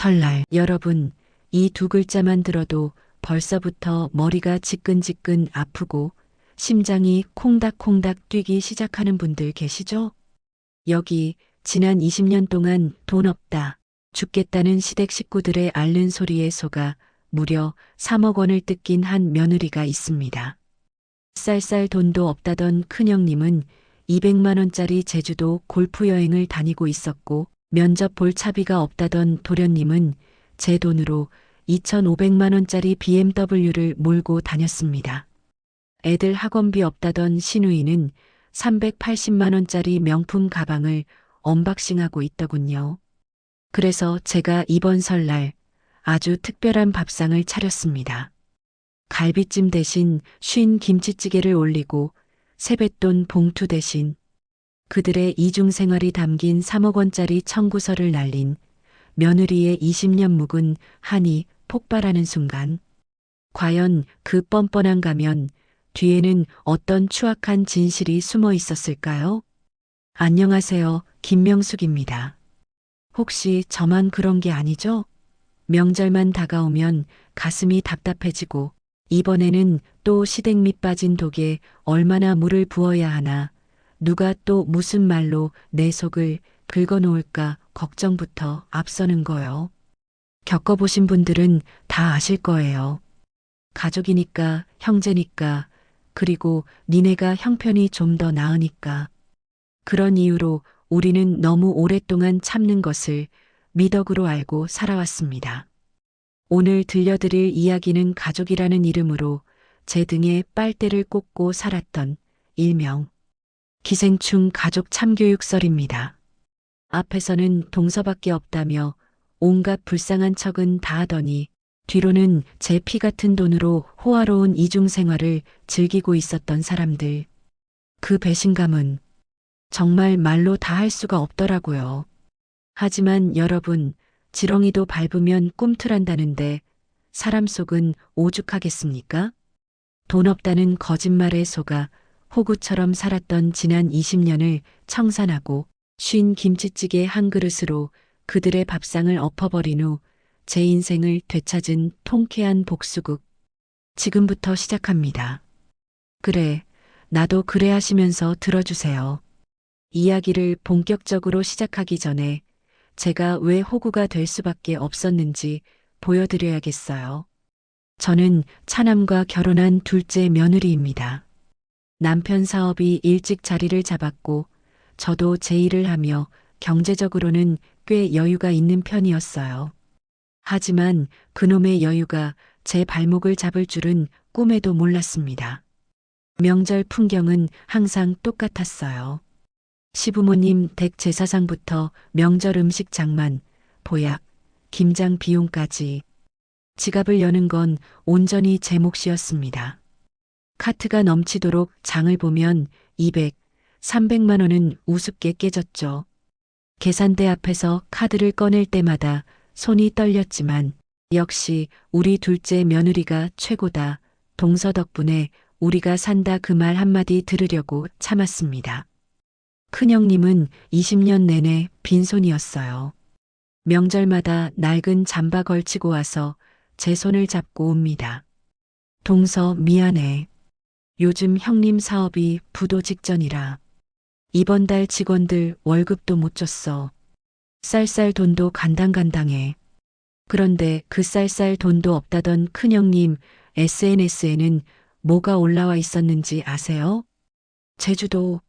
설날. 여러분, 이 두 글자만 들어도 벌써부터 머리가 지끈지끈 아프고 심장이 콩닥콩닥 뛰기 시작하는 분들 계시죠? 여기 지난 20년 동안 돈 없다, 죽겠다는 시댁 식구들의 앓는 소리에 속아 무려 3억 원을 뜯긴 한 며느리가 있습니다. 쌀쌀 돈도 없다던 큰형님은 200만 원짜리 제주도 골프 여행을 다니고 있었고, 면접 볼 차비가 없다던 도련님은 제 돈으로 2,500만 원짜리 BMW를 몰고 다녔습니다. 애들 학원비 없다던 시누이는 380만 원짜리 명품 가방을 언박싱하고 있더군요. 그래서 제가 이번 설날 아주 특별한 밥상을 차렸습니다. 갈비찜 대신 쉰 김치찌개를 올리고 세뱃돈 봉투 대신 그들의 이중생활이 담긴 3억 원짜리 청구서를 날린 며느리의 20년 묵은 한이 폭발하는 순간, 과연 그 뻔뻔한 가면 뒤에는 어떤 추악한 진실이 숨어 있었을까요? 안녕하세요, 김명숙입니다. 혹시 저만 그런 게 아니죠? 명절만 다가오면 가슴이 답답해지고, 이번에는 또 시댁 밑 빠진 독에 얼마나 물을 부어야 하나, 누가 또 무슨 말로 내 속을 긁어놓을까 걱정부터 앞서는 거요. 겪어보신 분들은 다 아실 거예요. 가족이니까, 형제니까, 그리고 니네가 형편이 좀 더 나으니까. 그런 이유로 우리는 너무 오랫동안 참는 것을 미덕으로 알고 살아왔습니다. 오늘 들려드릴 이야기는 가족이라는 이름으로 제 등에 빨대를 꽂고 살았던 일명 기생충 가족 참교육설입니다. 앞에서는 동서밖에 없다며 온갖 불쌍한 척은 다 하더니 뒤로는 제 피 같은 돈으로 호화로운 이중 생활을 즐기고 있었던 사람들. 그 배신감은 정말 말로 다 할 수가 없더라고요. 하지만 여러분, 지렁이도 밟으면 꿈틀한다는데 사람 속은 오죽하겠습니까? 돈 없다는 거짓말에 속아 호구처럼 살았던 지난 20년을 청산하고 쉰 김치찌개 한 그릇으로 그들의 밥상을 엎어버린 후 제 인생을 되찾은 통쾌한 복수극. 지금부터 시작합니다. 그래, 나도 그래 하시면서 들어주세요. 이야기를 본격적으로 시작하기 전에 제가 왜 호구가 될 수밖에 없었는지 보여드려야겠어요. 저는 차남과 결혼한 둘째 며느리입니다. 남편 사업이 일찍 자리를 잡았고 저도 제 일을 하며 경제적으로는 꽤 여유가 있는 편이었어요. 하지만 그놈의 여유가 제 발목을 잡을 줄은 꿈에도 몰랐습니다. 명절 풍경은 항상 똑같았어요. 시부모님 댁 제사상부터 명절 음식 장만, 보약, 김장 비용까지 지갑을 여는 건 온전히 제 몫이었습니다. 카트가 넘치도록 장을 보면 200, 300만 원은 우습게 깨졌죠. 계산대 앞에서 카드를 꺼낼 때마다 손이 떨렸지만 역시 우리 둘째 며느리가 최고다. 동서 덕분에 우리가 산다 그 말 한마디 들으려고 참았습니다. 큰형님은 20년 내내 빈손이었어요. 명절마다 낡은 잠바 걸치고 와서 제 손을 잡고 옵니다. 동서 미안해. 요즘 형님 사업이 부도 직전이라. 이번 달 직원들 월급도 못 줬어. 쌀쌀 돈도 간당간당해. 그런데 그 쌀쌀 돈도 없다던 큰형님 SNS에는 뭐가 올라와 있었는지 아세요? 제주도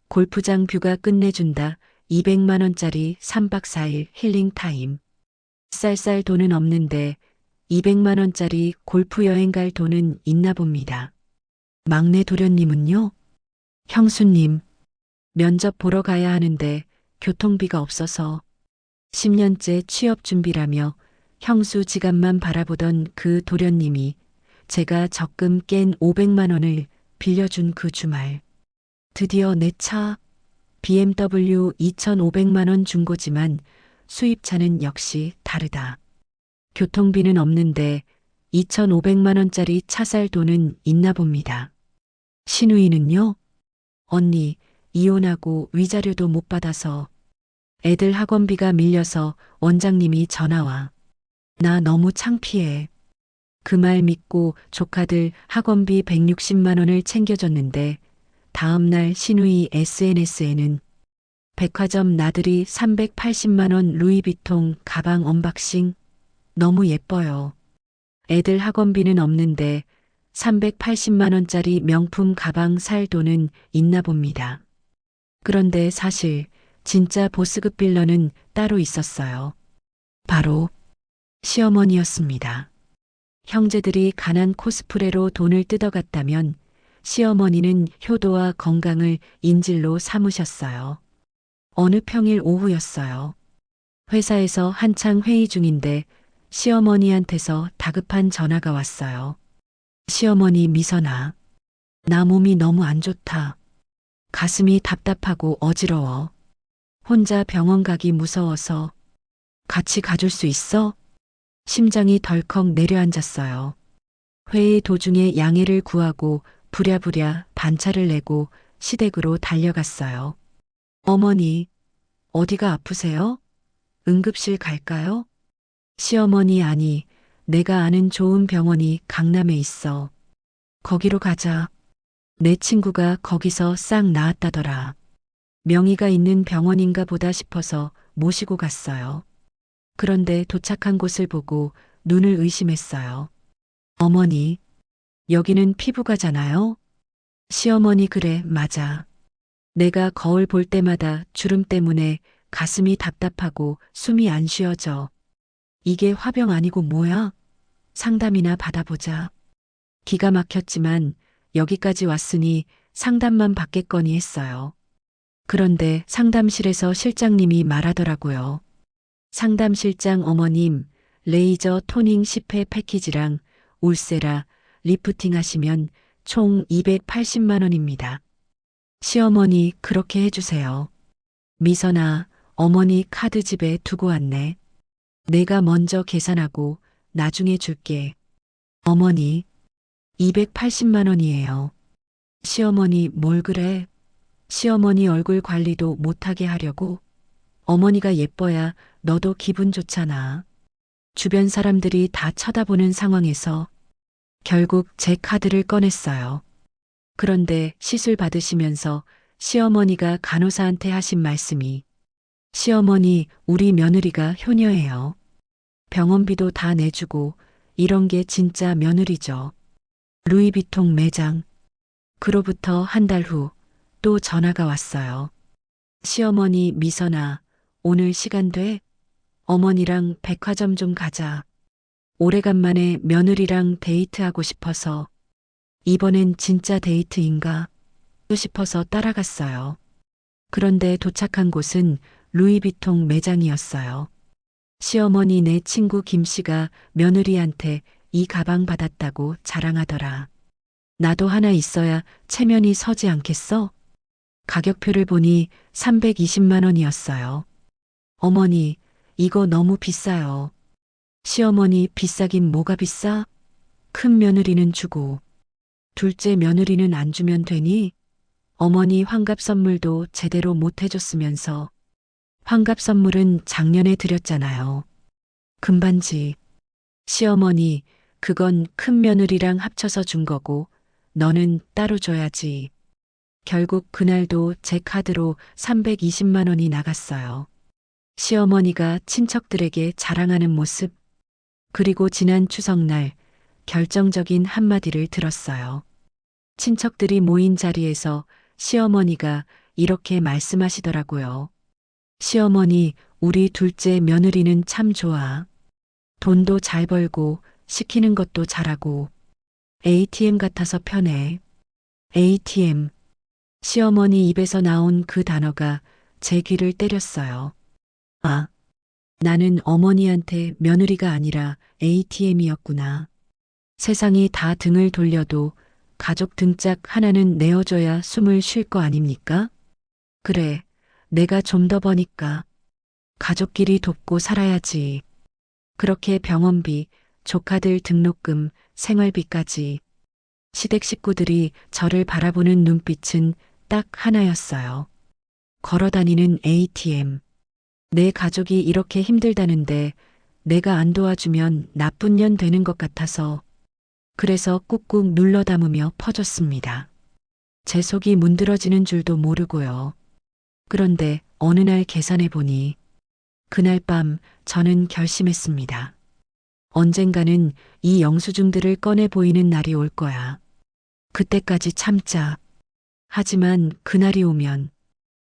골프장 뷰가 끝내준다. 200만 원짜리 3박 4일 힐링 타임. 쌀쌀 돈은 없는데 200만 원짜리 골프 여행 갈 돈은 있나 봅니다. 막내 도련님은요? 형수님, 면접 보러 가야 하는데 교통비가 없어서 10년째 취업 준비라며 형수 지갑만 바라보던 그 도련님이 제가 적금 깬 500만 원을 빌려준 그 주말. 드디어 내 차 BMW 2,500만 원 중고지만 수입차는 역시 다르다. 교통비는 없는데 2,500만 원짜리 차 살 돈은 있나 봅니다. 시누이는요? 언니, 이혼하고 위자료도 못 받아서 애들 학원비가 밀려서 원장님이 전화와. 나 너무 창피해. 그 말 믿고 조카들 학원비 160만 원을 챙겨줬는데 다음날 신우이 SNS에는 백화점 나들이 380만 원 루이비통 가방 언박싱 너무 예뻐요. 애들 학원비는 없는데 380만 원짜리 명품 가방 살 돈은 있나 봅니다. 그런데 사실 진짜 보스급 빌런은 따로 있었어요. 바로 시어머니였습니다. 형제들이 가난 코스프레로 돈을 뜯어갔다면 시어머니는 효도와 건강을 인질로 삼으셨어요. 어느 평일 오후였어요. 회사에서 한창 회의 중인데 시어머니한테서 다급한 전화가 왔어요. 시어머니 미선아, 나 몸이 너무 안 좋다. 가슴이 답답하고 어지러워. 혼자 병원 가기 무서워서 같이 가줄 수 있어? 심장이 덜컥 내려앉았어요. 회의 도중에 양해를 구하고 부랴부랴 반차를 내고 시댁으로 달려갔어요. 어머니, 어디가 아프세요? 응급실 갈까요? 시어머니 아니, 내가 아는 좋은 병원이 강남에 있어. 거기로 가자. 내 친구가 거기서 싹 나았다더라. 명의가 있는 병원인가 보다 싶어서 모시고 갔어요. 그런데 도착한 곳을 보고 눈을 의심했어요. 어머니, 여기는 피부과잖아요? 시어머니 그래, 맞아. 내가 거울 볼 때마다 주름 때문에 가슴이 답답하고 숨이 안 쉬어져. 이게 화병 아니고 뭐야? 상담이나 받아보자. 기가 막혔지만 여기까지 왔으니 상담만 받겠거니 했어요. 그런데 상담실에서 실장님이 말하더라고요. 상담실장 어머님, 레이저 토닝 10회 패키지랑 울세라, 리프팅 하시면 총 280만 원입니다. 시어머니 그렇게 해주세요. 미선아, 어머니 카드 집에 두고 왔네. 내가 먼저 계산하고 나중에 줄게. 어머니, 280만 원이에요. 시어머니 뭘 그래? 시어머니 얼굴 관리도 못하게 하려고? 어머니가 예뻐야 너도 기분 좋잖아. 주변 사람들이 다 쳐다보는 상황에서 결국 제 카드를 꺼냈어요. 그런데 시술 받으시면서 시어머니가 간호사한테 하신 말씀이 시어머니 우리 며느리가 효녀예요. 병원비도 다 내주고 이런 게 진짜 며느리죠. 루이비통 매장. 그로부터 한 달 후 또 전화가 왔어요. 시어머니 미선아, 오늘 시간 돼? 어머니랑 백화점 좀 가자. 오래간만에 며느리랑 데이트하고 싶어서. 이번엔 진짜 데이트인가? 싶어서 따라갔어요. 그런데 도착한 곳은 루이비통 매장이었어요. 시어머니 내 친구 김 씨가 며느리한테 이 가방 받았다고 자랑하더라. 나도 하나 있어야 체면이 서지 않겠어? 가격표를 보니 320만 원이었어요. 어머니, 이거 너무 비싸요. 시어머니 비싸긴 뭐가 비싸? 큰 며느리는 주고 둘째 며느리는 안 주면 되니? 어머니 환갑 선물도 제대로 못 해줬으면서 환갑 선물은 작년에 드렸잖아요. 금반지. 시어머니, 그건 큰 며느리랑 합쳐서 준 거고 너는 따로 줘야지. 결국 그날도 제 카드로 320만 원이 나갔어요. 시어머니가 친척들에게 자랑하는 모습, 그리고 지난 추석날 결정적인 한마디를 들었어요. 친척들이 모인 자리에서 시어머니가 이렇게 말씀하시더라고요. 시어머니, 우리 둘째 며느리는 참 좋아. 돈도 잘 벌고 시키는 것도 잘하고 ATM 같아서 편해. ATM. 시어머니 입에서 나온 그 단어가 제 귀를 때렸어요. 아, 나는 어머니한테 며느리가 아니라 ATM이었구나. 세상이 다 등을 돌려도 가족 등짝 하나는 내어줘야 숨을 쉴 거 아닙니까? 그래, 내가 좀 더 버니까 가족끼리 돕고 살아야지. 그렇게 병원비, 조카들 등록금, 생활비까지. 시댁 식구들이 저를 바라보는 눈빛은 딱 하나였어요. 걸어다니는 ATM. 내 가족이 이렇게 힘들다는데 내가 안 도와주면 나쁜 년 되는 것 같아서 그래서 꾹꾹 눌러 담으며 퍼줬습니다. 제 속이 문드러지는 줄도 모르고요. 그런데 어느 날 계산해 보니 그날 밤 저는 결심했습니다. 언젠가는 이 영수증들을 꺼내 보이는 날이 올 거야. 그때까지 참자. 하지만 그날이 오면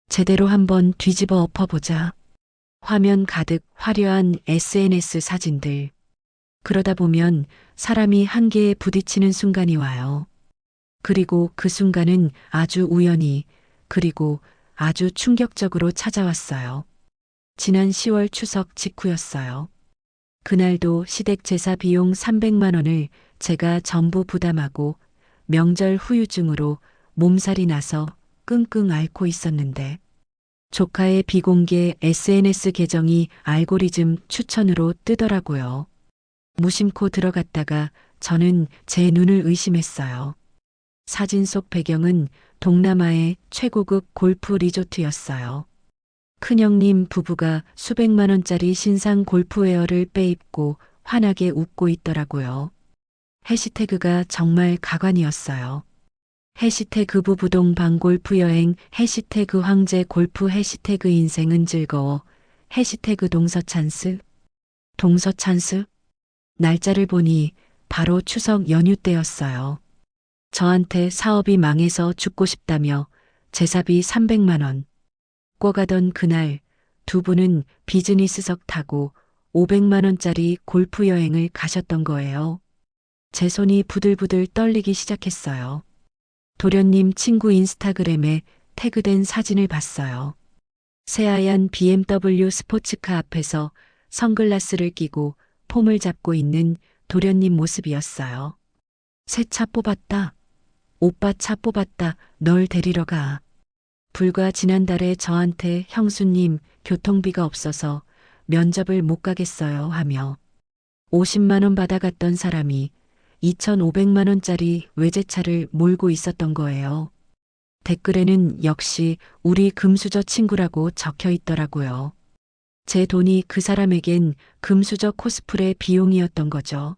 제대로 한번 뒤집어 엎어보자. 화면 가득 화려한 SNS 사진들. 그러다 보면 사람이 한계에 부딪히는 순간이 와요. 그리고 그 순간은 아주 우연히 그리고 아주 충격적으로 찾아왔어요. 지난 10월 추석 직후였어요. 그날도 시댁 제사 비용 300만 원을 제가 전부 부담하고 명절 후유증으로 몸살이 나서 끙끙 앓고 있었는데 조카의 비공개 SNS 계정이 알고리즘 추천으로 뜨더라고요. 무심코 들어갔다가 저는 제 눈을 의심했어요. 사진 속 배경은 동남아의 최고급 골프 리조트였어요. 큰형님 부부가 수백만 원짜리 신상 골프웨어를 빼입고 환하게 웃고 있더라고요. 해시태그가 정말 가관이었어요. 해시태그 부부동 방 골프 여행, 해시태그 황제 골프, 해시태그 인생은 즐거워, 해시태그 동서찬스. 동서찬스? 날짜를 보니 바로 추석 연휴 때였어요. 저한테 사업이 망해서 죽고 싶다며 제사비 300만 원 꿔가던 그날 두 분은 비즈니스석 타고 500만 원짜리 골프 여행을 가셨던 거예요. 제 손이 부들부들 떨리기 시작했어요. 도련님 친구 인스타그램에 태그된 사진을 봤어요. 새하얀 BMW 스포츠카 앞에서 선글라스를 끼고 폼을 잡고 있는 도련님 모습이었어요. 새 차 뽑았다. 오빠 차 뽑았다. 널 데리러 가. 불과 지난달에 저한테 형수님 교통비가 없어서 면접을 못 가겠어요 하며 50만 원 받아갔던 사람이 2,500만 원짜리 외제차를 몰고 있었던 거예요. 댓글에는 역시 우리 금수저 친구라고 적혀 있더라고요. 제 돈이 그 사람에겐 금수저 코스프레 비용이었던 거죠.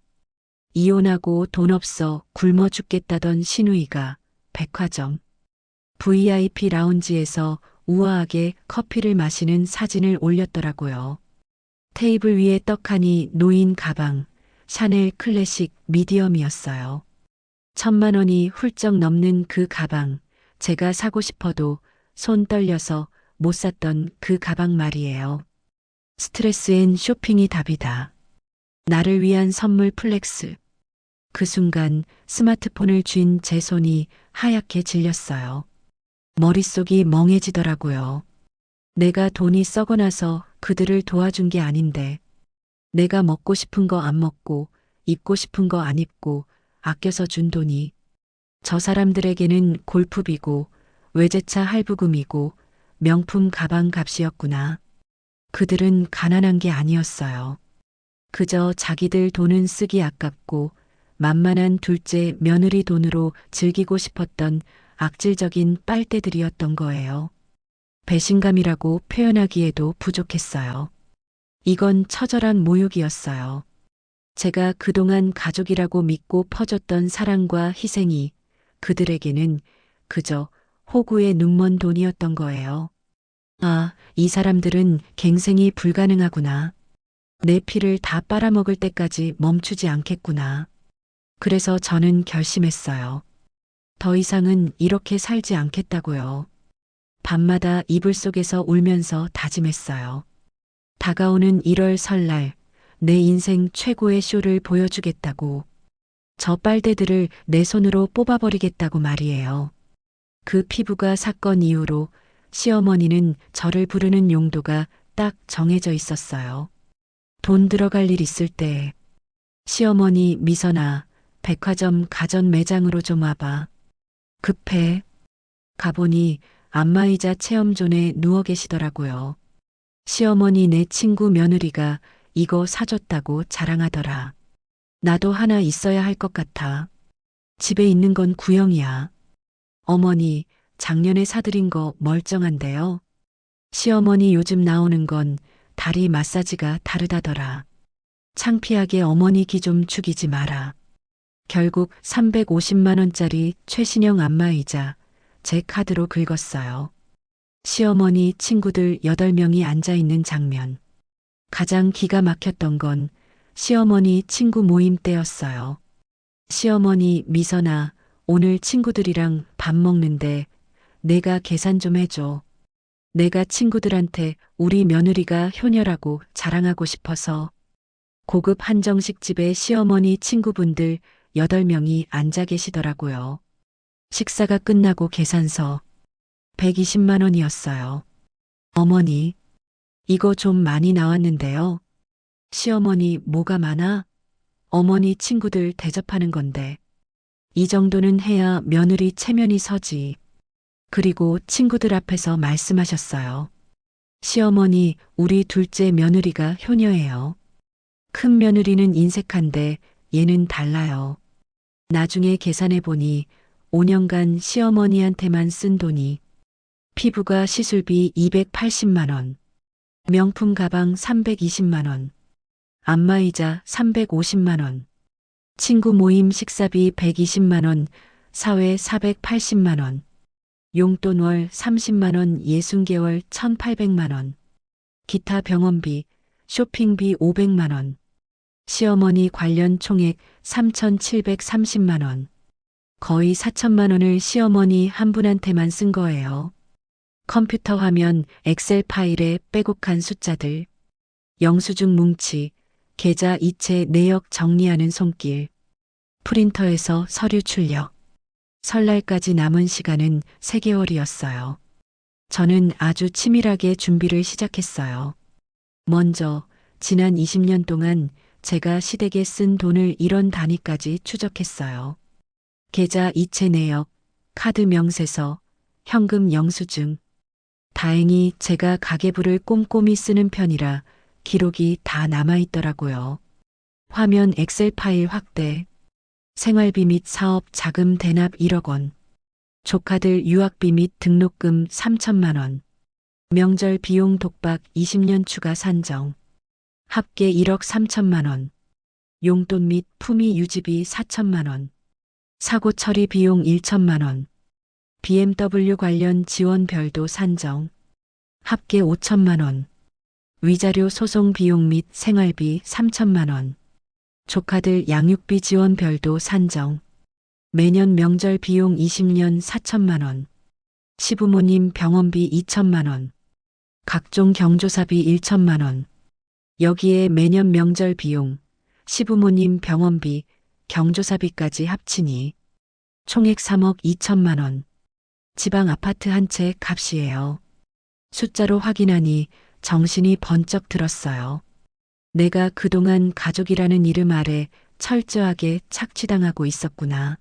이혼하고 돈 없어 굶어 죽겠다던 시누이가 백화점 VIP 라운지에서 우아하게 커피를 마시는 사진을 올렸더라고요. 테이블 위에 떡하니 놓인 가방, 샤넬 클래식 미디엄이었어요. 1,000만 원이 훌쩍 넘는 그 가방, 제가 사고 싶어도 손 떨려서 못 샀던 그 가방 말이에요. 스트레스엔 쇼핑이 답이다. 나를 위한 선물 플렉스. 그 순간 스마트폰을 쥔 제 손이 하얗게 질렸어요. 머릿속이 멍해지더라고요. 내가 돈이 썩어나서 그들을 도와준 게 아닌데, 내가 먹고 싶은 거 안 먹고, 입고 싶은 거 안 입고, 아껴서 준 돈이, 저 사람들에게는 골프비고, 외제차 할부금이고, 명품 가방 값이었구나. 그들은 가난한 게 아니었어요. 그저 자기들 돈은 쓰기 아깝고, 만만한 둘째 며느리 돈으로 즐기고 싶었던 악질적인 빨대들이었던 거예요. 배신감이라고 표현하기에도 부족했어요. 이건 처절한 모욕이었어요. 제가 그동안 가족이라고 믿고 퍼줬던 사랑과 희생이 그들에게는 그저 호구의 눈먼 돈이었던 거예요. 아, 이 사람들은 갱생이 불가능하구나. 내 피를 다 빨아먹을 때까지 멈추지 않겠구나. 그래서 저는 결심했어요. 더 이상은 이렇게 살지 않겠다고요. 밤마다 이불 속에서 울면서 다짐했어요. 다가오는 1월 설날, 내 인생 최고의 쇼를 보여주겠다고. 저 빨대들을 내 손으로 뽑아버리겠다고 말이에요. 그 피부가 사건 이후로 시어머니는 저를 부르는 용도가 딱 정해져 있었어요. 돈 들어갈 일 있을 때, 시어머니 미선아, 백화점 가전 매장으로 좀 와봐. 급해. 가보니 안마의자 체험존에 누워 계시더라고요. 시어머니 내 친구 며느리가 이거 사줬다고 자랑하더라. 나도 하나 있어야 할 것 같아. 집에 있는 건 구형이야. 어머니, 작년에 사드린 거 멀쩡한데요. 시어머니 요즘 나오는 건 다리 마사지가 다르다더라. 창피하게 어머니 기 좀 죽이지 마라. 결국 350만 원짜리 최신형 안마의자 제 카드로 긁었어요. 시어머니 친구들 8명이 앉아 있는 장면. 가장 기가 막혔던 건 시어머니 친구 모임 때였어요. 시어머니 미선아, 오늘 친구들이랑 밥 먹는데 내가 계산 좀 해줘. 내가 친구들한테 우리 며느리가 효녀라고 자랑하고 싶어서. 고급 한정식 집에 시어머니 친구분들 8명이 앉아 계시더라고요. 식사가 끝나고 계산서 120만 원이었어요. 어머니, 이거 좀 많이 나왔는데요. 시어머니 뭐가 많아? 어머니 친구들 대접하는 건데. 이 정도는 해야 며느리 체면이 서지. 그리고 친구들 앞에서 말씀하셨어요. 시어머니, 우리 둘째 며느리가 효녀예요. 큰 며느리는 인색한데 얘는 달라요. 나중에 계산해 보니 5년간 시어머니한테만 쓴 돈이 피부과 시술비 280만 원, 명품 가방 320만 원, 안마의자 350만 원, 친구 모임 식사비 120만 원, 사회 480만 원, 용돈 월 30만 원 60개월 1,800만 원, 기타 병원비, 쇼핑비 500만 원, 시어머니 관련 총액 3,730만 원, 거의 4천만 원을 시어머니 한 분한테만 쓴 거예요. 컴퓨터 화면, 엑셀 파일에 빼곡한 숫자들, 영수증 뭉치, 계좌 이체 내역 정리하는 손길, 프린터에서 서류 출력. 설날까지 남은 시간은 3개월이었어요. 저는 아주 치밀하게 준비를 시작했어요. 먼저 지난 20년 동안 제가 시댁에 쓴 돈을 1원 단위까지 추적했어요. 계좌 이체 내역, 카드 명세서, 현금 영수증. 다행히 제가 가계부를 꼼꼼히 쓰는 편이라 기록이 다 남아있더라고요. 화면 엑셀 파일 확대, 생활비 및 사업 자금 대납 1억 원, 조카들 유학비 및 등록금 3천만 원, 명절 비용 독박 20년 추가 산정, 합계 1억 3천만 원, 용돈 및 품위 유지비 4천만 원, 사고 처리 비용 1천만 원, BMW 관련 지원 별도 산정, 합계 5천만 원, 위자료 소송 비용 및 생활비 3천만 원, 조카들 양육비 지원 별도 산정, 매년 명절 비용 20년 4천만 원, 시부모님 병원비 2천만 원, 각종 경조사비 1천만 원, 여기에 매년 명절 비용, 시부모님 병원비, 경조사비까지 합치니 총액 3억 2천만 원. 지방 아파트 한 채 값이에요. 숫자로 확인하니 정신이 번쩍 들었어요. 내가 그동안 가족이라는 이름 아래 철저하게 착취당하고 있었구나.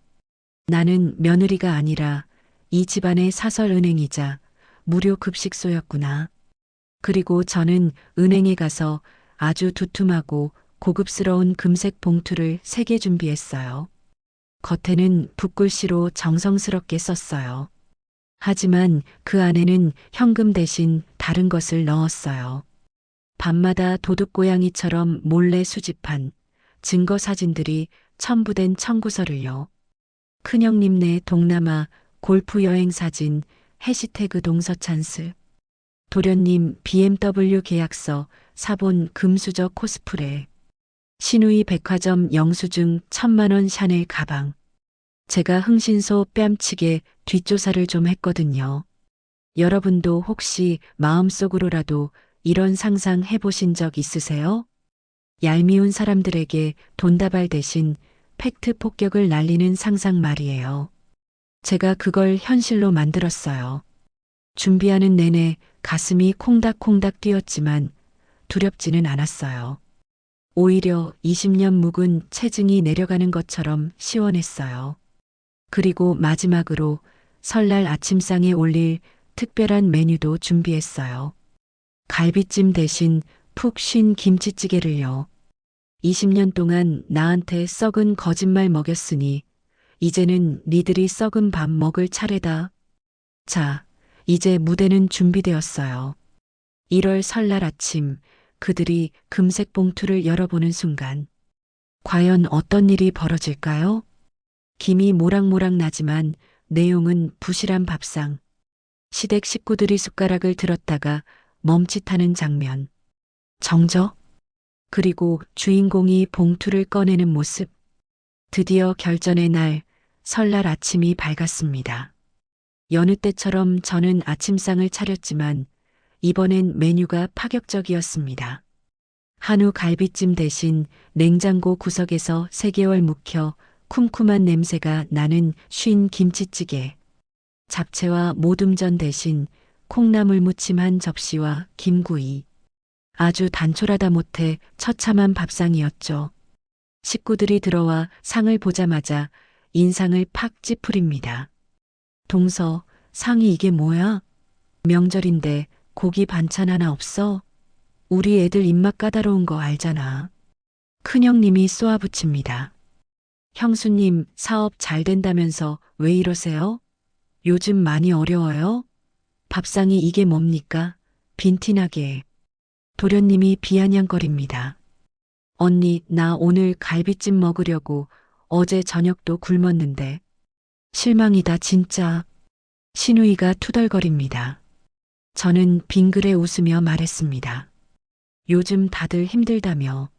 나는 며느리가 아니라 이 집안의 사설은행이자 무료 급식소였구나. 그리고 저는 은행에 가서 아주 두툼하고 고급스러운 금색 봉투를 3개 준비했어요. 겉에는 붓글씨로 정성스럽게 썼어요. 하지만 그 안에는 현금 대신 다른 것을 넣었어요. 밤마다 도둑고양이처럼 몰래 수집한 증거 사진들이 첨부된 청구서를요. 큰형님네 동남아 골프 여행 사진 해시태그 동서 찬스. 도련님 BMW 계약서 사본 금수저 코스프레. 신우이 백화점 영수증 1,000만 원 샤넬 가방. 제가 흥신소 뺨치게 뒷조사를 좀 했거든요. 여러분도 혹시 마음속으로라도 이런 상상 해보신 적 있으세요? 얄미운 사람들에게 돈다발 대신 팩트 폭격을 날리는 상상 말이에요. 제가 그걸 현실로 만들었어요. 준비하는 내내 가슴이 콩닥콩닥 뛰었지만 두렵지는 않았어요. 오히려 20년 묵은 체증이 내려가는 것처럼 시원했어요. 그리고 마지막으로 설날 아침상에 올릴 특별한 메뉴도 준비했어요. 갈비찜 대신 푹 쉰 김치찌개를요. 20년 동안 나한테 썩은 거짓말 먹였으니 이제는 니들이 썩은 밥 먹을 차례다. 자, 이제 무대는 준비되었어요. 1월 설날 아침 그들이 금색 봉투를 열어보는 순간 과연 어떤 일이 벌어질까요? 김이 모락모락 나지만 내용은 부실한 밥상. 시댁 식구들이 숟가락을 들었다가 멈칫하는 장면. 정적. 그리고 주인공이 봉투를 꺼내는 모습. 드디어 결전의 날, 설날 아침이 밝았습니다. 여느 때처럼 저는 아침상을 차렸지만 이번엔 메뉴가 파격적이었습니다. 한우 갈비찜 대신 냉장고 구석에서 3개월 묵혀 쿰쿰한 냄새가 나는 쉰 김치찌개. 잡채와 모둠전 대신 콩나물 무침 한 접시와 김구이. 아주 단촐하다 못해 처참한 밥상이었죠. 식구들이 들어와 상을 보자마자 인상을 팍 찌푸립니다. 동서, 상이 이게 뭐야? 명절인데 고기 반찬 하나 없어? 우리 애들 입맛 까다로운 거 알잖아. 큰형님이 쏘아붙입니다. 형수님 사업 잘 된다면서 왜 이러세요? 요즘 많이 어려워요? 밥상이 이게 뭡니까? 빈티나게. 도련님이 비아냥거립니다. 언니, 나 오늘 갈비찜 먹으려고 어제 저녁도 굶었는데. 실망이다, 진짜. 신우이가 투덜거립니다. 저는 빙그레 웃으며 말했습니다. 요즘 다들 힘들다며.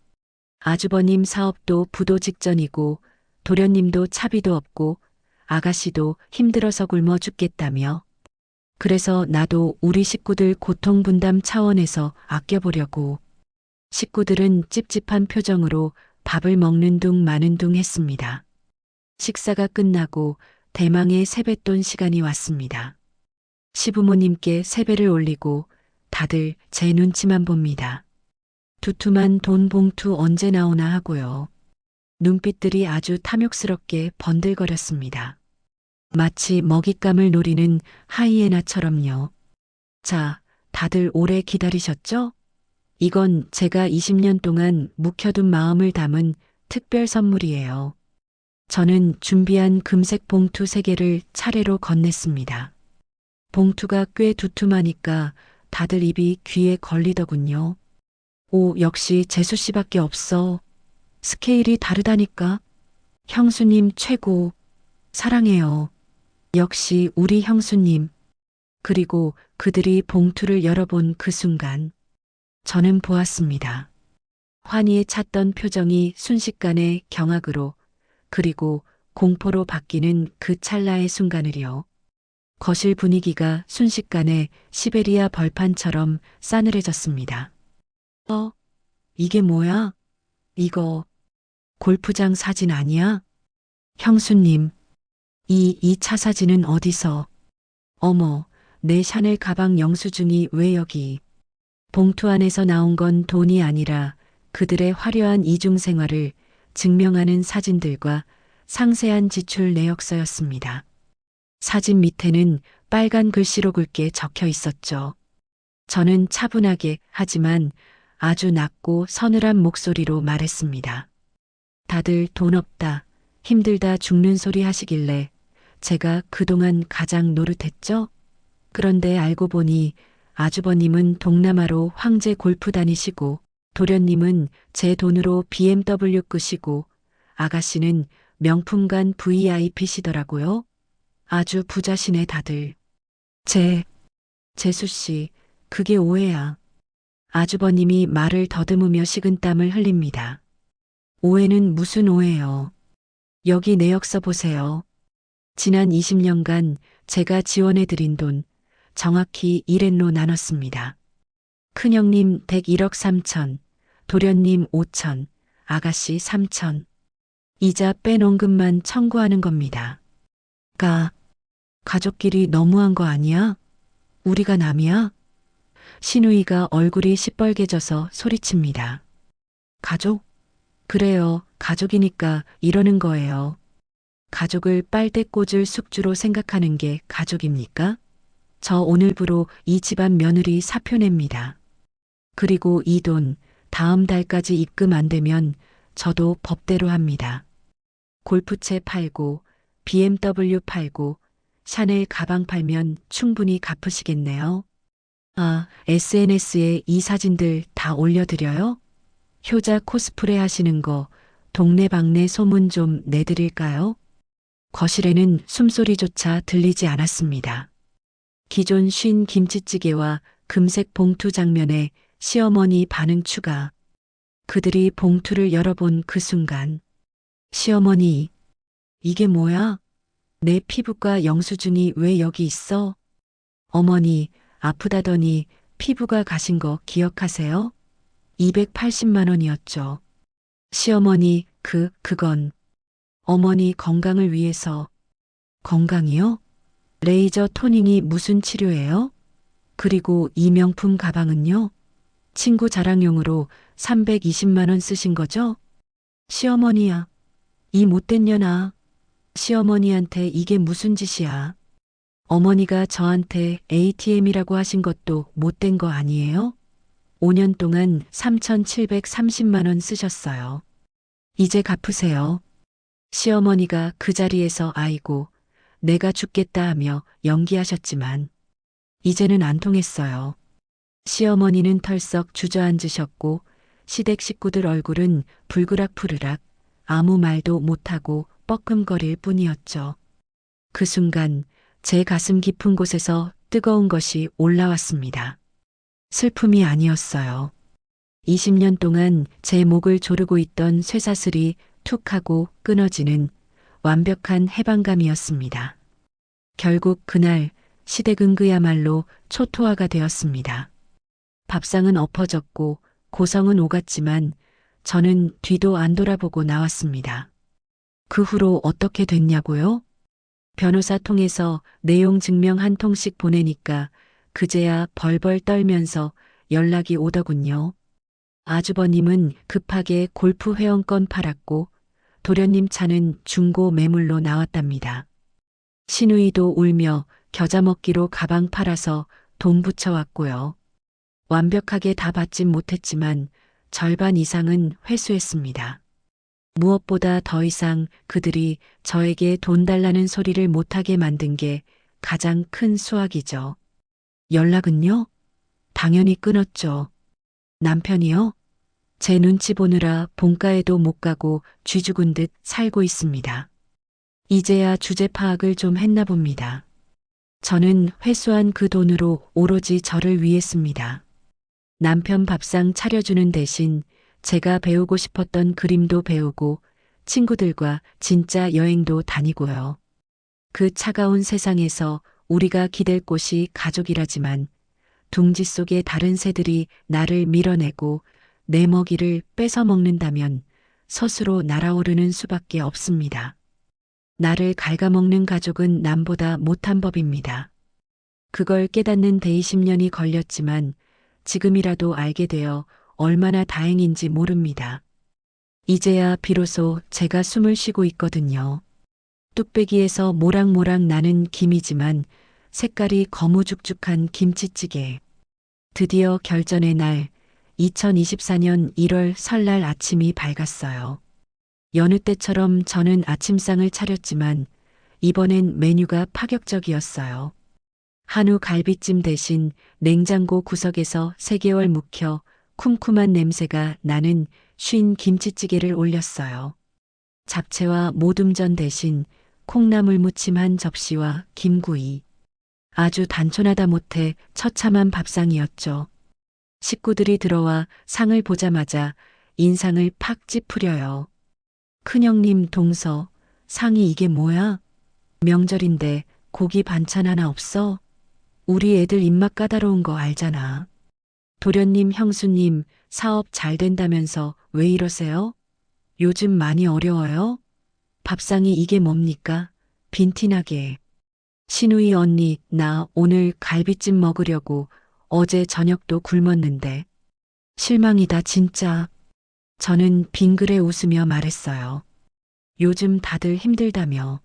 아주버님 사업도 부도 직전이고 도련님도 차비도 없고 아가씨도 힘들어서 굶어 죽겠다며. 그래서 나도 우리 식구들 고통 분담 차원에서 아껴보려고. 식구들은 찝찝한 표정으로 밥을 먹는 둥 마는 둥 했습니다. 식사가 끝나고 대망의 세뱃돈 시간이 왔습니다. 시부모님께 세배를 올리고 다들 제 눈치만 봅니다. 두툼한 돈 봉투 언제 나오나 하고요. 눈빛들이 아주 탐욕스럽게 번들거렸습니다. 마치 먹잇감을 노리는 하이에나처럼요. 자, 다들 오래 기다리셨죠? 이건 제가 20년 동안 묵혀둔 마음을 담은 특별 선물이에요. 저는 준비한 금색 봉투 3개를 차례로 건넸습니다. 봉투가 꽤 두툼하니까 다들 입이 귀에 걸리더군요. 오, 역시 재수 씨밖에 없어. 스케일이 다르다니까. 형수님 최고. 사랑해요. 역시 우리 형수님. 그리고 그들이 봉투를 열어본 그 순간 저는 보았습니다. 환희에 찼던 표정이 순식간에 경악으로 그리고 공포로 바뀌는 그 찰나의 순간을요. 거실 분위기가 순식간에 시베리아 벌판처럼 싸늘해졌습니다. 이게 뭐야? 이거 골프장 사진 아니야? 형수님, 이 2차 사진은 어디서? 어머, 내 샤넬 가방 영수증이 왜 여기? 봉투 안에서 나온 건 돈이 아니라 그들의 화려한 이중 생활을 증명하는 사진들과 상세한 지출 내역서였습니다. 사진 밑에는 빨간 글씨로 굵게 적혀 있었죠. 저는 차분하게 하지만 아주 낮고 서늘한 목소리로 말했습니다. 다들 돈 없다, 힘들다 죽는 소리 하시길래 제가 그동안 가장 노릇했죠? 그런데 알고 보니 아주버님은 동남아로 황제 골프 다니시고 도련님은 제 돈으로 BMW 끄시고 아가씨는 명품관 VIP시더라고요. 아주 부자시네 다들. 재수씨, 그게 오해야. 아주버님이 말을 더듬으며 식은땀을 흘립니다. 오해는 무슨 오해요. 여기 내역서 보세요. 지난 20년간 제가 지원해드린 돈 정확히 1엔로 나눴습니다. 큰형님 댁 1억 3천, 도련님 5천, 아가씨 3천. 이자 빼놓은 금만 청구하는 겁니다. 가족끼리 너무한 거 아니야? 우리가 남이야? 신우이가 얼굴이 시뻘개져서 소리칩니다. 가족? 그래요. 가족이니까 이러는 거예요. 가족을 빨대 꽂을 숙주로 생각하는 게 가족입니까? 저 오늘부로 이 집안 며느리 사표 냅니다. 그리고 이 돈 다음 달까지 입금 안 되면 저도 법대로 합니다. 골프채 팔고 BMW 팔고 샤넬 가방 팔면 충분히 갚으시겠네요. 아, SNS에 이 사진들 다 올려드려요? 효자 코스프레 하시는 거 동네방네 소문 좀 내드릴까요? 거실에는 숨소리조차 들리지 않았습니다. 기존 쉰 김치찌개와 금색 봉투 장면에 시어머니 반응 추가. 그들이 봉투를 열어본 그 순간. 시어머니, 이게 뭐야? 내 피부과 영수증이 왜 여기 있어? 어머니, 아프다더니 피부가 가신 거 기억하세요? 280만 원이었죠. 시어머니, 그건 어머니 건강을 위해서. 건강이요? 레이저 토닝이 무슨 치료예요? 그리고 이 명품 가방은요? 친구 자랑용으로 320만 원 쓰신 거죠? 시어머니야, 이 못된 년아. 시어머니한테 이게 무슨 짓이야? 어머니가 저한테 ATM이라고 하신 것도 못된 거 아니에요? 5년 동안 3,730만 원 쓰셨어요. 이제 갚으세요. 시어머니가 그 자리에서 아이고, 내가 죽겠다 하며 연기하셨지만, 이제는 안 통했어요. 시어머니는 털썩 주저앉으셨고, 시댁 식구들 얼굴은 불그락푸르락 아무 말도 못하고 뻐끔거릴 뿐이었죠. 그 순간 제 가슴 깊은 곳에서 뜨거운 것이 올라왔습니다. 슬픔이 아니었어요. 20년 동안 제 목을 조르고 있던 쇠사슬이 툭 하고 끊어지는 완벽한 해방감이었습니다. 결국 그날 시댁은 그야말로 초토화가 되었습니다. 밥상은 엎어졌고 고성은 오갔지만 저는 뒤도 안 돌아보고 나왔습니다. 그 후로 어떻게 됐냐고요? 변호사 통해서 내용 증명 한 통씩 보내니까 그제야 벌벌 떨면서 연락이 오더군요. 아주버님은 급하게 골프 회원권 팔았고 도련님 차는 중고 매물로 나왔답니다. 시누이도 울며 겨자 먹기로 가방 팔아서 돈 붙여왔고요. 완벽하게 다 받진 못했지만 절반 이상은 회수했습니다. 무엇보다 더 이상 그들이 저에게 돈 달라는 소리를 못하게 만든 게 가장 큰 수확이죠. 연락은요? 당연히 끊었죠. 남편이요? 제 눈치 보느라 본가에도 못 가고 쥐 죽은 듯 살고 있습니다. 이제야 주제 파악을 좀 했나 봅니다. 저는 회수한 그 돈으로 오로지 저를 위해 씁니다. 남편 밥상 차려주는 대신 제가 배우고 싶었던 그림도 배우고 친구들과 진짜 여행도 다니고요. 그 차가운 세상에서 우리가 기댈 곳이 가족이라지만 둥지 속의 다른 새들이 나를 밀어내고 내 먹이를 뺏어 먹는다면 스스로 날아오르는 수밖에 없습니다. 나를 갉아먹는 가족은 남보다 못한 법입니다. 그걸 깨닫는 데 20년이 걸렸지만 지금이라도 알게 되어 얼마나 다행인지 모릅니다. 이제야 비로소 제가 숨을 쉬고 있거든요. 뚝배기에서 모락모락 나는 김이지만 색깔이 거무죽죽한 김치찌개. 드디어 결전의 날 2024년 1월 설날 아침이 밝았어요. 여느 때처럼 저는 아침상을 차렸지만 이번엔 메뉴가 파격적이었어요. 한우 갈비찜 대신 냉장고 구석에서 3개월 묵혀 쿰쿰한 냄새가 나는 쉰 김치찌개를 올렸어요. 잡채와 모둠전 대신 콩나물 무침 한 접시와 김구이. 아주 단촐하다 못해 처참한 밥상이었죠. 식구들이 들어와 상을 보자마자 인상을 팍 찌푸려요. 큰형님 동서, 상이 이게 뭐야? 명절인데 고기 반찬 하나 없어? 우리 애들 입맛 까다로운 거 알잖아. 도련님, 형수님 사업 잘 된다면서 왜 이러세요? 요즘 많이 어려워요? 밥상이 이게 뭡니까? 빈티나게. 시누이 언니, 나 오늘 갈비찜 먹으려고 어제 저녁도 굶었는데. 실망이다 진짜. 저는 빙그레 웃으며 말했어요. 요즘 다들 힘들다며.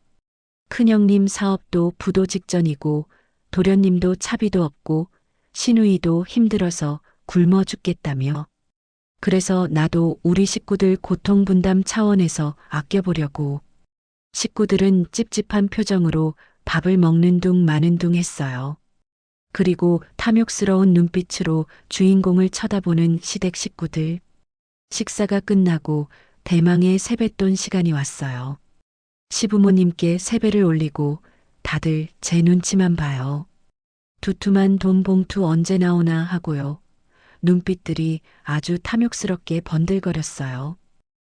큰형님 사업도 부도 직전이고 도련님도 차비도 없고 시누이도 힘들어서 굶어 죽겠다며. 그래서 나도 우리 식구들 고통 분담 차원에서 아껴보려고. 식구들은 찝찝한 표정으로 밥을 먹는 둥 마는 둥 했어요. 그리고 탐욕스러운 눈빛으로 주인공을 쳐다보는 시댁 식구들. 식사가 끝나고 대망의 세뱃돈 시간이 왔어요. 시부모님께 세배를 올리고 다들 제 눈치만 봐요. 두툼한 돈 봉투 언제 나오나 하고요. 눈빛들이 아주 탐욕스럽게 번들거렸어요.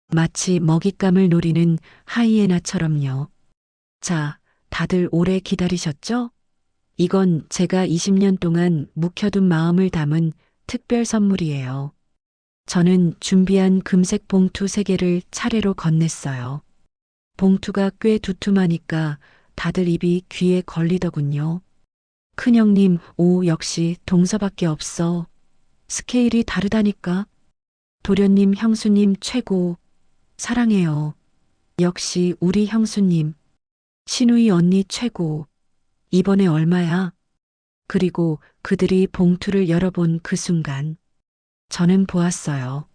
마치 먹잇감을 노리는 하이에나처럼요. 자, 다들 오래 기다리셨죠? 이건 제가 20년 동안 묵혀둔 마음을 담은 특별 선물이에요. 저는 준비한 금색 봉투 3개를 차례로 건넸어요. 봉투가 꽤 두툼하니까 다들 입이 귀에 걸리더군요. 큰형님, 오, 역시 동서밖에 없어. 스케일이 다르다니까. 도련님, 형수님 최고. 사랑해요. 역시 우리 형수님. 신우이 언니 최고. 이번에 얼마야? 그리고 그들이 봉투를 열어본 그 순간 저는 보았어요.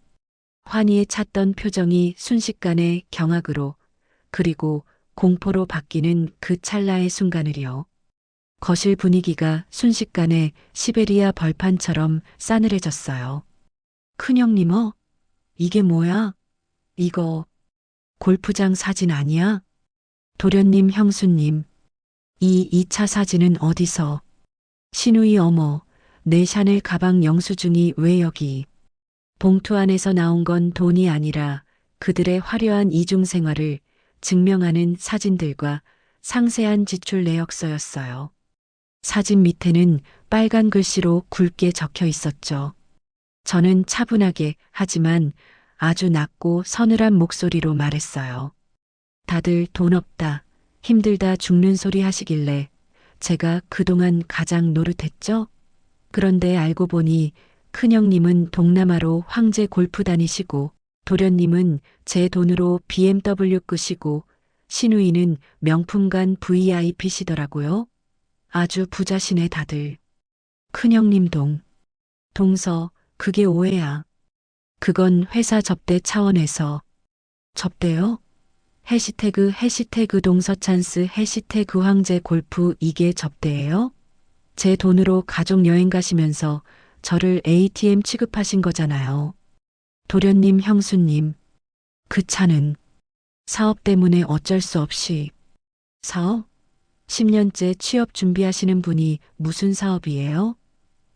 환희에 찼던 표정이 순식간에 경악으로 그리고 공포로 바뀌는 그 찰나의 순간을요. 거실 분위기가 순식간에 시베리아 벌판처럼 싸늘해졌어요. 큰형님어? 이게 뭐야? 이거 골프장 사진 아니야? 도련님 형수님. 이 2차 사진은 어디서? 신우이 어머, 내 샤넬 가방 영수증이 왜 여기? 봉투 안에서 나온 건 돈이 아니라 그들의 화려한 이중 생활을 증명하는 사진들과 상세한 지출 내역서였어요. 사진 밑에는 빨간 글씨로 굵게 적혀 있었죠. 저는 차분하게 하지만 아주 낮고 서늘한 목소리로 말했어요. 다들 돈 없다, 힘들다 죽는 소리 하시길래 제가 그동안 가장 노릇했죠? 그런데 알고 보니 큰형님은 동남아로 황제 골프 다니시고 도련님은 제 돈으로 BMW 끄시고 신우이는 명품관 VIP시더라고요. 아주 부자시네 다들. 큰형님 동서, 그게 오해야. 그건 회사 접대 차원에서. 접대요? 해시태그 동서찬스 해시태그 황제 골프 이게 접대예요? 제 돈으로 가족 여행 가시면서 저를 ATM 취급하신 거잖아요. 도련님 형수님. 그 차는 사업 때문에 어쩔 수 없이. 사업? 10년째 취업 준비하시는 분이 무슨 사업이에요?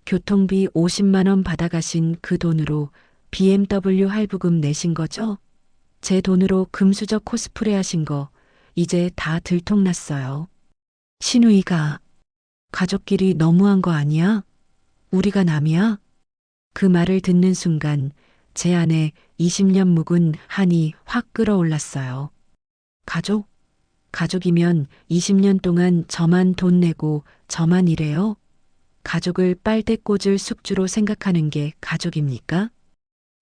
교통비 50만 원 받아가신 그 돈으로 BMW 할부금 내신 거죠? 제 돈으로 금수저 코스프레 하신 거 이제 다 들통났어요. 신우이가 가족끼리 너무한 거 아니야? 우리가 남이야? 그 말을 듣는 순간 제 안에 20년 묵은 한이 확 끓어올랐어요. 가족? 가족이면 20년 동안 저만 돈 내고 저만 일해요? 가족을 빨대 꽂을 숙주로 생각하는 게 가족입니까?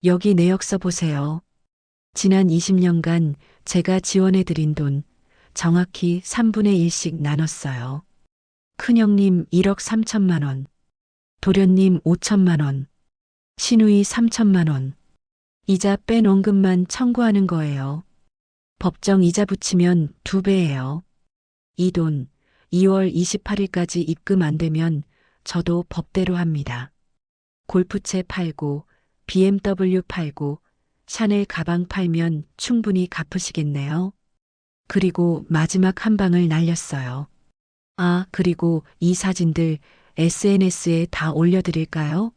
여기 내역서 보세요. 지난 20년간 제가 지원해드린 돈 정확히 3분의 1씩 나눴어요. 큰형님 1억 3천만 원, 도련님 5천만 원, 신우이 3천만 원. 이자 뺀 원금만 청구하는 거예요. 법정 이자 붙이면 2배예요. 이 돈 2월 28일까지 입금 안 되면 저도 법대로 합니다. 골프채 팔고 BMW 팔고 샤넬 가방 팔면 충분히 갚으시겠네요. 그리고 마지막 한 방을 날렸어요. 아, 그리고 이 사진들 SNS에 다 올려드릴까요?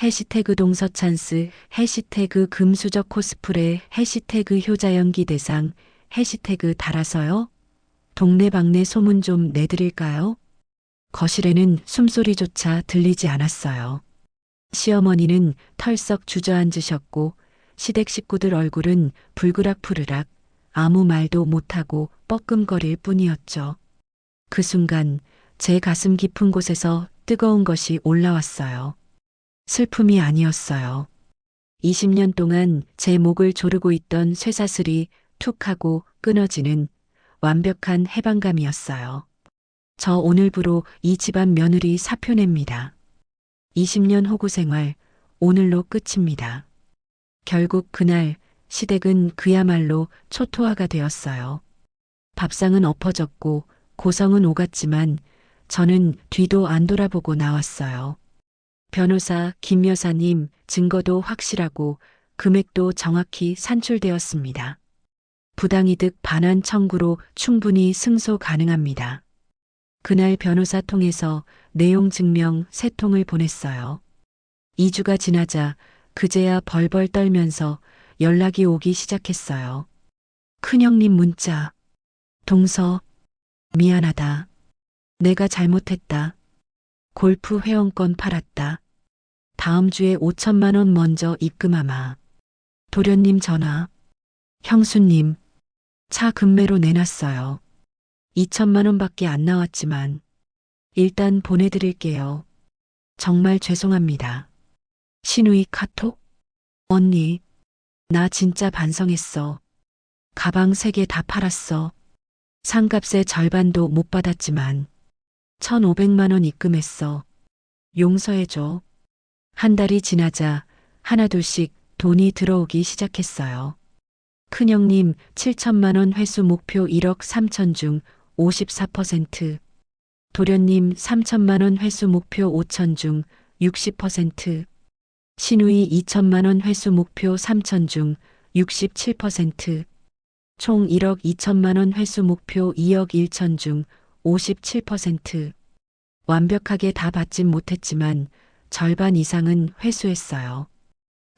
해시태그 동서찬스, 해시태그 금수저 코스프레, 해시태그 효자 연기 대상, 해시태그 달아서요? 동네방네 소문 좀 내드릴까요? 거실에는 숨소리조차 들리지 않았어요. 시어머니는 털썩 주저앉으셨고 시댁 식구들 얼굴은 불그락푸르락 아무 말도 못하고 뻐끔거릴 뿐이었죠. 그 순간 제 가슴 깊은 곳에서 뜨거운 것이 올라왔어요. 슬픔이 아니었어요. 20년 동안 제 목을 조르고 있던 쇠사슬이 툭 하고 끊어지는 완벽한 해방감이었어요. 저 오늘부로 이 집안 며느리 사표 냅니다. 20년 호구 생활 오늘로 끝입니다. 결국 그날 시댁은 그야말로 초토화가 되었어요. 밥상은 엎어졌고 고성은 오갔지만 저는 뒤도 안 돌아보고 나왔어요. 변호사 김 여사님, 증거도 확실하고 금액도 정확히 산출되었습니다. 부당이득 반환 청구로 충분히 승소 가능합니다. 그날 변호사 통해서 내용 증명 3통을 보냈어요. 2주가 지나자 그제야 벌벌 떨면서 연락이 오기 시작했어요. 큰형님 문자. 동서, 미안하다. 내가 잘못했다. 골프 회원권 팔았다. 다음 주에 5천만 원 먼저 입금하마. 도련님 전화. 형수님, 차 금매로 내놨어요. 2천만 원밖에 안 나왔지만 일단 보내드릴게요. 정말 죄송합니다. 신우이 카톡? 언니, 나 진짜 반성했어. 가방 3개 다 팔았어. 상값의 절반도 못 받았지만 1,500만 원 입금했어. 용서해줘. 한 달이 지나자 하나둘씩 돈이 들어오기 시작했어요. 큰형님 7천만 원 회수 목표 1억 3천 중 54%. 도련님 3천만 원 회수 목표 5천 중 60%. 신우이 2천만 원 회수 목표 3천 중 67%. 총 1억 2천만 원 회수 목표 2억 1천 중 57%. 완벽하게 다 받진 못했지만 절반 이상은 회수했어요.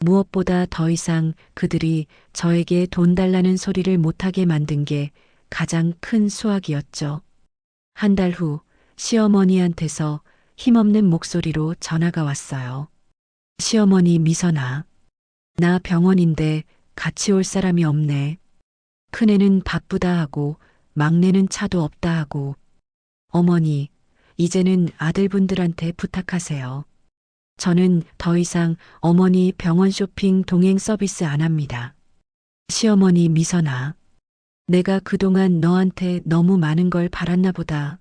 무엇보다 더 이상 그들이 저에게 돈 달라는 소리를 못하게 만든 게 가장 큰 수확이었죠. 한 달 후 시어머니한테서 힘없는 목소리로 전화가 왔어요. 시어머니 미선아, 나 병원인데 같이 올 사람이 없네. 큰애는 바쁘다 하고 막내는 차도 없다 하고. 어머니, 이제는 아들분들한테 부탁하세요. 저는 더 이상 어머니 병원 쇼핑 동행 서비스 안 합니다. 시어머니 미선아, 내가 그동안 너한테 너무 많은 걸 바랐나 보다.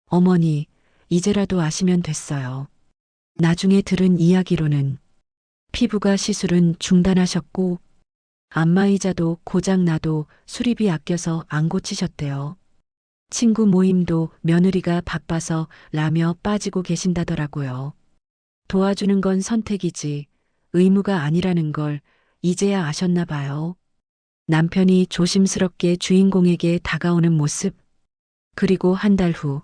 어머니, 이제라도 아시면 됐어요. 나중에 들은 이야기로는 피부과 시술은 중단하셨고 안마의자도 고장나도 수리비 아껴서 안 고치셨대요. 친구 모임도 며느리가 바빠서 라며 빠지고 계신다더라고요. 도와주는 건 선택이지 의무가 아니라는 걸 이제야 아셨나 봐요. 남편이 조심스럽게 주인공에게 다가오는 모습. 그리고 한 달 후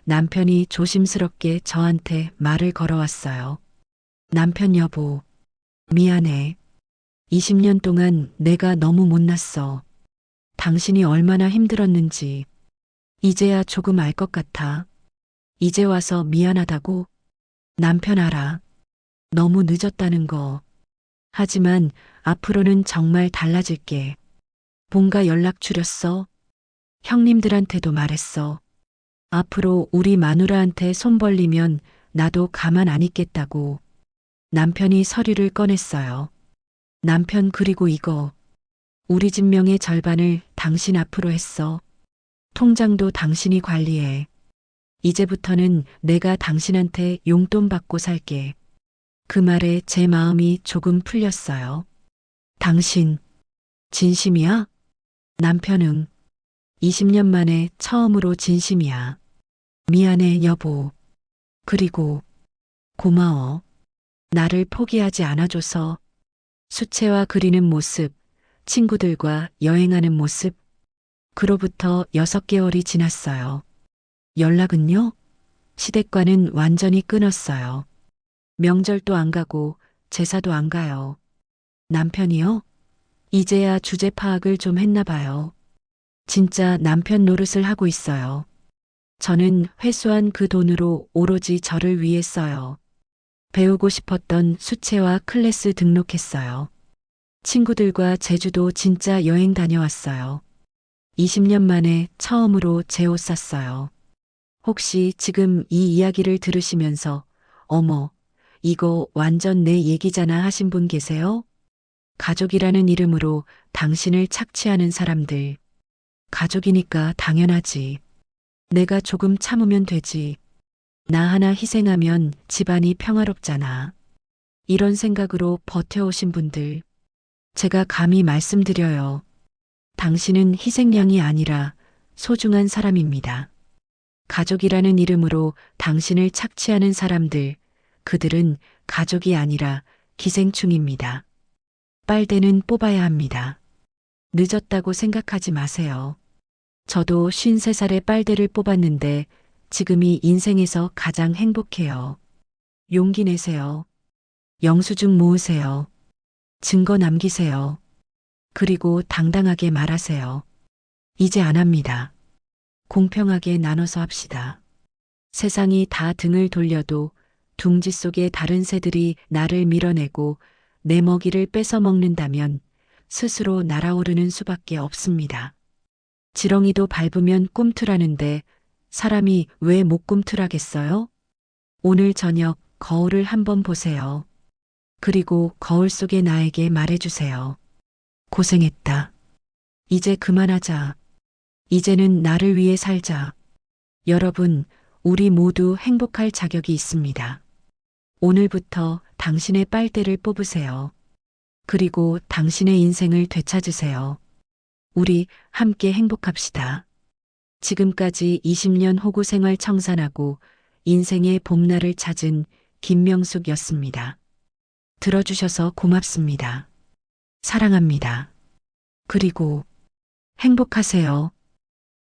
남편이 조심스럽게 저한테 말을 걸어왔어요. 남편 여보, 미안해. 20년 동안 내가 너무 못났어. 당신이 얼마나 힘들었는지 이제야 조금 알 것 같아. 이제 와서 미안하다고? 남편 알아. 너무 늦었다는 거. 하지만 앞으로는 정말 달라질게. 본가 연락 줄였어. 형님들한테도 말했어. 앞으로 우리 마누라한테 손 벌리면 나도 가만 안 있겠다고. 남편이 서류를 꺼냈어요. 남편 그리고 이거. 우리 집 명의 절반을 당신 앞으로 했어. 통장도 당신이 관리해. 이제부터는 내가 당신한테 용돈 받고 살게. 그 말에 제 마음이 조금 풀렸어요. 당신, 진심이야? 남편은 20년 만에 처음으로 진심이야. 미안해, 여보. 그리고 고마워. 나를 포기하지 않아줘서. 수채화 그리는 모습, 친구들과 여행하는 모습. 그로부터 6개월이 지났어요. 연락은요? 시댁과는 완전히 끊었어요. 명절도 안 가고 제사도 안 가요. 남편이요? 이제야 주제 파악을 좀 했나 봐요. 진짜 남편 노릇을 하고 있어요. 저는 회수한 그 돈으로 오로지 저를 위해 써요. 배우고 싶었던 수채화 클래스 등록했어요. 친구들과 제주도 진짜 여행 다녀왔어요. 20년 만에 처음으로 제 옷 샀어요. 혹시 지금 이 이야기를 들으시면서 어머, 이거 완전 내 얘기잖아 하신 분 계세요? 가족이라는 이름으로 당신을 착취하는 사람들. 가족이니까 당연하지. 내가 조금 참으면 되지. 나 하나 희생하면 집안이 평화롭잖아. 이런 생각으로 버텨오신 분들. 제가 감히 말씀드려요. 당신은 희생양이 아니라 소중한 사람입니다. 가족이라는 이름으로 당신을 착취하는 사람들, 그들은 가족이 아니라 기생충입니다. 빨대는 뽑아야 합니다. 늦었다고 생각하지 마세요. 저도 53살에 빨대를 뽑았는데 지금이 인생에서 가장 행복해요. 용기 내세요. 영수증 모으세요. 증거 남기세요. 그리고 당당하게 말하세요. 이제 안 합니다. 공평하게 나눠서 합시다. 세상이 다 등을 돌려도 둥지 속에 다른 새들이 나를 밀어내고 내 먹이를 뺏어 먹는다면 스스로 날아오르는 수밖에 없습니다. 지렁이도 밟으면 꿈틀하는데 사람이 왜 못 꿈틀하겠어요? 오늘 저녁 거울을 한번 보세요. 그리고 거울 속의 나에게 말해주세요. 고생했다. 이제 그만하자. 이제는 나를 위해 살자. 여러분, 우리 모두 행복할 자격이 있습니다. 오늘부터 당신의 빨대를 뽑으세요. 그리고 당신의 인생을 되찾으세요. 우리 함께 행복합시다. 지금까지 20년 호구 생활 청산하고 인생의 봄날을 찾은 김명숙이었습니다. 들어주셔서 고맙습니다. 사랑합니다. 그리고 행복하세요.